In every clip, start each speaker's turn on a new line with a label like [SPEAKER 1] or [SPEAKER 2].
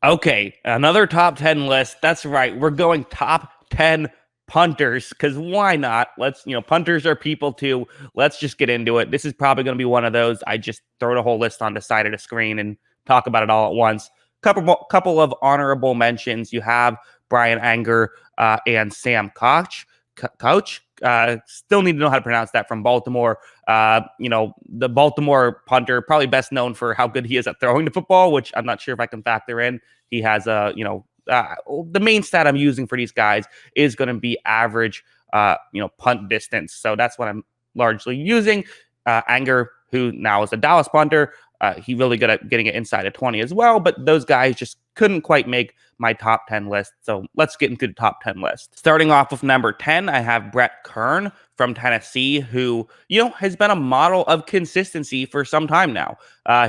[SPEAKER 1] Okay, another top 10 list. That's right. We're going top 10 punters because why not? Punters are people too. Let's just get into it. This is probably going to be one of those. I just throw the whole list on the side of the screen and talk about it all at once. Couple of honorable mentions. You have Brian Anger and Sam Koch. Still need to know how to pronounce that from Baltimore. The Baltimore punter, probably best known for how good he is at throwing the football, which I'm not sure if I can factor in. He has the main stat I'm using for these guys is going to be average, punt distance. So that's what I'm largely using. Anger, who now is a Dallas punter, he really good at getting it inside of 20 as well. But those guys just couldn't quite make my top 10 list. So let's get into the top 10 list. Starting off with number 10, I have Brett Kern from Tennessee, who, has been a model of consistency for some time now.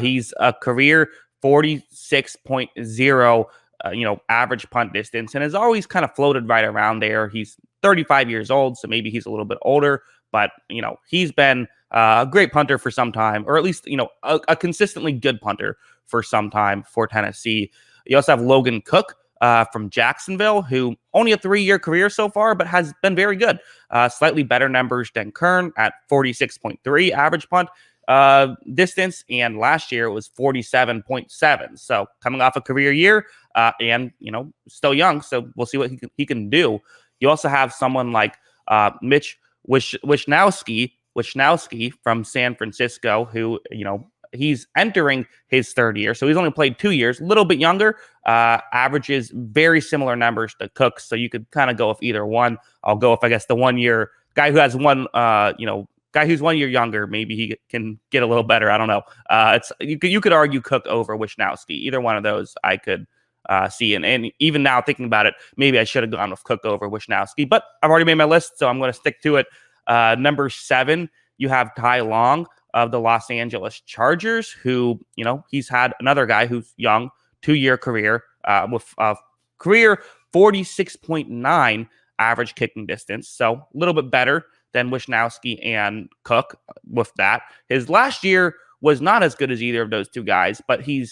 [SPEAKER 1] He's a career 46.0, average punt distance, and has always kind of floated right around there. He's 35 years old, so maybe he's a little bit older, but, he's been a great punter for some time, or at least, a consistently good punter for some time for Tennessee. You also have Logan Cook from Jacksonville, who only a 3-year career so far, but has been very good. Slightly better numbers than Kern at 46.3 average punt distance, and last year it was 47.7. So coming off a career year, and still young, so we'll see what he can do. You also have someone like Mitch Wishnowski from San Francisco, who he's entering his third year, so he's only played 2 years, a little bit younger, averages very similar numbers to Cook, so you could kind of go with either one. I'll go with, I guess, the 1 year guy who has guy who's 1 year younger. Maybe he can get a little better. I don't know. You could argue Cook over Wishnowski. Either one of those I could see. And even now thinking about it, maybe I should have gone with Cook over Wishnowski, but I've already made my list, so I'm going to stick to it. Number 7, you have Ty Long of the Los Angeles Chargers, who, he's had another guy who's young, 2-year career, with a career 46.9 average kicking distance. So a little bit better than Wishnowski and Cook with that. His last year was not as good as either of those two guys, but he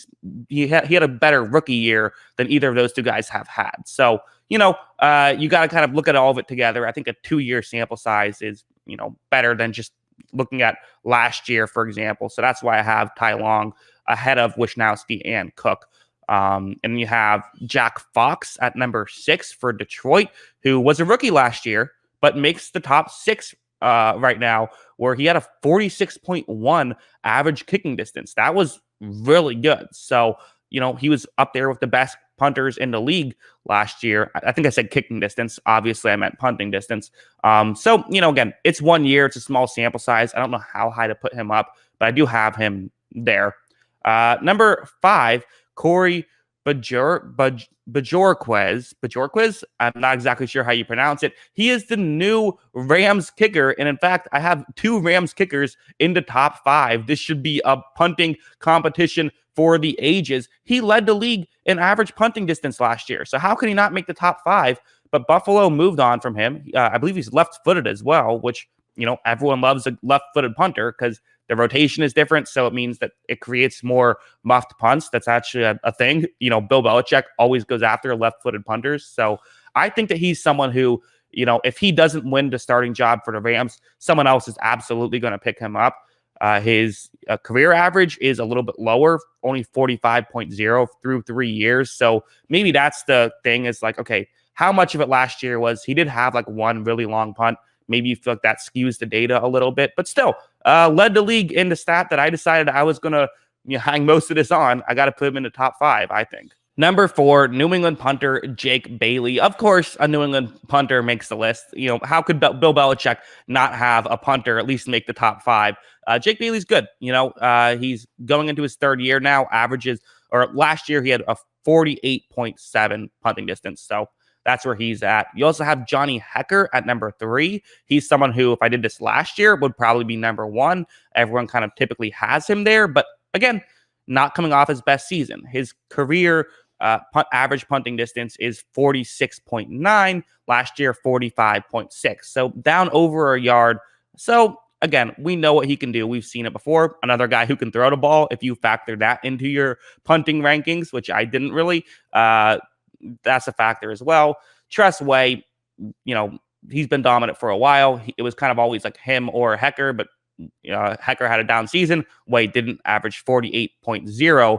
[SPEAKER 1] had a better rookie year than either of those two guys have had. So, you got to kind of look at all of it together. I think a 2-year sample size is, better than just looking at last year, for example. So that's why I have Ty Long ahead of Wishnowski and Cook. And you have Jack Fox at number 6 for Detroit, who was a rookie last year, but makes the top 6 right now, where he had a 46.1 average kicking distance. That was really good. So, he was up there with the best punters in the league last year. I think I said kicking distance. Obviously, I meant punting distance. So, again, it's 1 year. It's a small sample size. I don't know how high to put him up, but I do have him there. Number 5, Corey Bajorquez. I'm not exactly sure how you pronounce it. He is the new Rams kicker. And in fact, I have 2 Rams kickers in the top 5. This should be a punting competition for the ages. He led the league in average punting distance last year. So how can he not make the top 5? But Buffalo moved on from him. I believe he's left-footed as well, which, everyone loves a left-footed punter because the rotation is different, so it means that it creates more muffed punts. That's actually a thing. Bill Belichick always goes after left-footed punters. So I think that he's someone who, if he doesn't win the starting job for the Rams, someone else is absolutely going to pick him up. His career average is a little bit lower, only 45.0 through 3 years. So maybe that's the thing, is like, okay, how much of it last year was he did have like one really long punt. Maybe you feel like that skews the data a little bit, but still led the league in the stat that I decided I was going to hang most of this on. I got to put him in the top 5, I think. Number 4, New England punter Jake Bailey. Of course, a New England punter makes the list. How could Bill Belichick not have a punter at least make the top 5? Jake Bailey's good. He's going into his 3rd year now. Last year he had a 48.7 punting distance. So that's where he's at. You also have Johnny Hecker at number 3. He's someone who, if I did this last year, would probably be number 1. Everyone kind of typically has him there. But again, not coming off his best season. His career average punting distance is 46.9. Last year, 45.6. So down over a yard. So again, we know what he can do. We've seen it before. Another guy who can throw the ball, if you factor that into your punting rankings, which I didn't really, that's a factor as well. Tress Way, he's been dominant for a while. It was kind of always like him or Hecker, but Hecker had a down season. Way didn't, average 48.0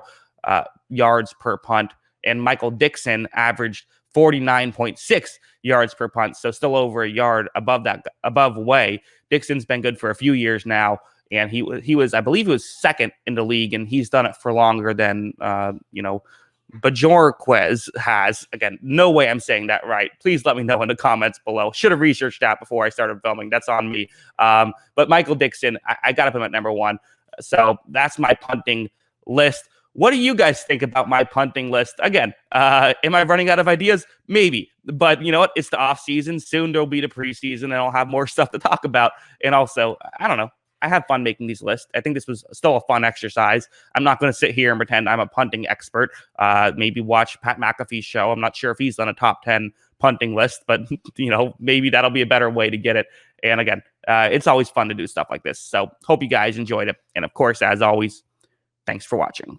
[SPEAKER 1] yards per punt. And Michael Dixon averaged 49.6 yards per punt. So still over a yard above Way. Dixon's been good for a few years now. And he was, I believe he was second in the league, and he's done it for longer than, Bajorquez has. Again, no way I'm saying that right. Please let me know in the comments below. Should have researched that before I started filming. That's on me. But Michael Dixon, I got to put him at number one. So that's my punting list. What do you guys think about my punting list? Again, am I running out of ideas? Maybe. But you know what? It's the off season. Soon there'll be the preseason, and I'll have more stuff to talk about. And also, I don't know. I have fun making these lists. I think this was still a fun exercise. I'm not going to sit here and pretend I'm a punting expert. Maybe watch Pat McAfee's show. I'm not sure if he's done a top 10 punting list, but maybe that'll be a better way to get it. And again, it's always fun to do stuff like this. So hope you guys enjoyed it. And of course, as always, thanks for watching.